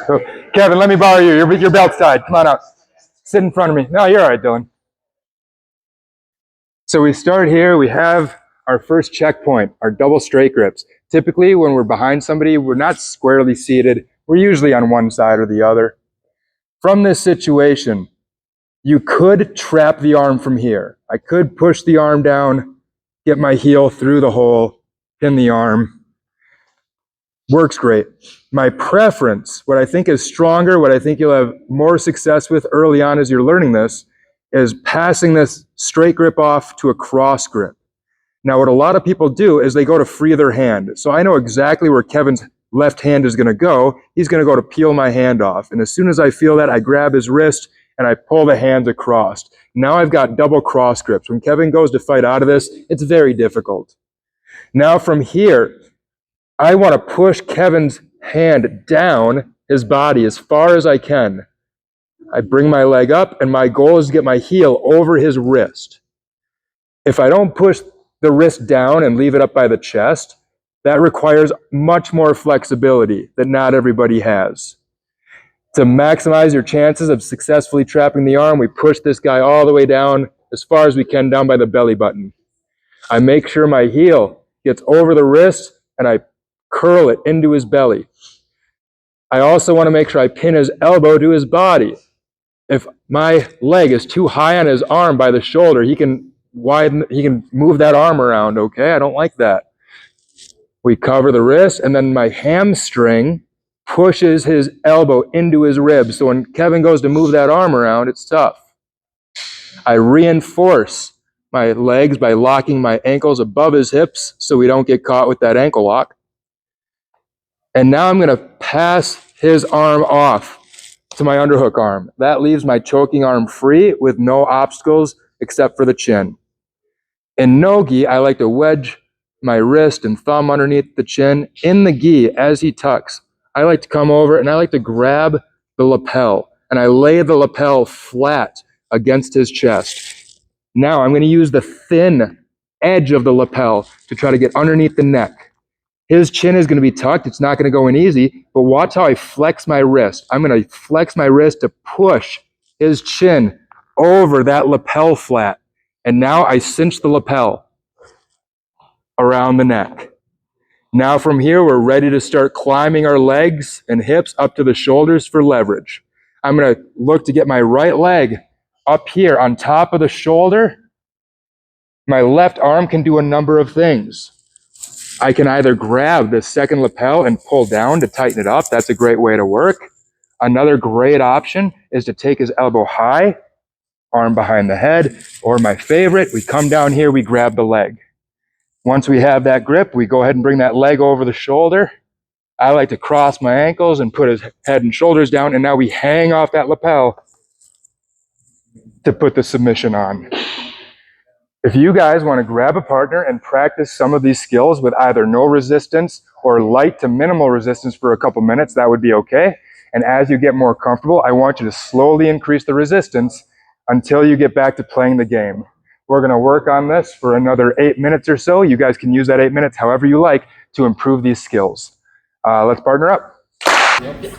So, Kevin, let me borrow you. Your belt's tied. Come on out. Sit in front of me. No, you're all right, Dylan. So we start here. We have our first checkpoint, our double straight grips. Typically, when we're behind somebody, we're not squarely seated. We're usually on one side or the other. From this situation, you could trap the arm from here. I could push the arm down, get my heel through the hole, pin the arm. Works great. My preference, what I think is stronger, what I think you'll have more success with early on as you're learning this, is passing this straight grip off to a cross grip. Now, what a lot of people do is they go to free their hand. So I know exactly where Kevin's left hand is going to go. He's going to go to peel my hand off. And as soon as I feel that, I grab his wrist and I pull the hands across. Now I've got double cross grips. When Kevin goes to fight out of this, it's very difficult. Now from here, I want to push Kevin's hand down his body as far as I can. I bring my leg up, and my goal is to get my heel over his wrist. If I don't push the wrist down and leave it up by the chest, that requires much more flexibility that not everybody has. To maximize your chances of successfully trapping the arm, we push this guy all the way down as far as we can, down by the belly button. I make sure my heel gets over the wrist, and I curl it into his belly. I also want to make sure I pin his elbow to his body. If my leg is too high on his arm by the shoulder, he can move that arm around, okay? I don't like that. We cover the wrist, and then my hamstring pushes his elbow into his ribs. So when Kevin goes to move that arm around, it's tough. I reinforce my legs by locking my ankles above his hips so we don't get caught with that ankle lock. And now I'm going to pass his arm off to my underhook arm. That leaves my choking arm free with no obstacles except for the chin. In no-gi, I like to wedge my wrist and thumb underneath the chin in the gi as he tucks. I like to come over and I like to grab the lapel, and I lay the lapel flat against his chest. Now I'm going to use the thin edge of the lapel to try to get underneath the neck. His chin is going to be tucked. It's not going to go in easy, but watch how I flex my wrist. I'm going to flex my wrist to push his chin over that lapel flat. And now I cinch the lapel around the neck. Now from here, we're ready to start climbing our legs and hips up to the shoulders for leverage. I'm going to look to get my right leg up here on top of the shoulder. My left arm can do a number of things. I can either grab the second lapel and pull down to tighten it up. That's a great way to work. Another great option is to take his elbow high, arm behind the head, or my favorite, we come down here, we grab the leg. Once we have that grip, we go ahead and bring that leg over the shoulder. I like to cross my ankles and put his head and shoulders down, and now we hang off that lapel to put the submission on. If you guys want to grab a partner and practice some of these skills with either no resistance or light to minimal resistance for a couple minutes, that would be okay. And as you get more comfortable, I want you to slowly increase the resistance until you get back to playing the game. We're going to work on this for another 8 minutes or so. You guys can use that 8 minutes however you like to improve these skills. Let's partner up. Yep.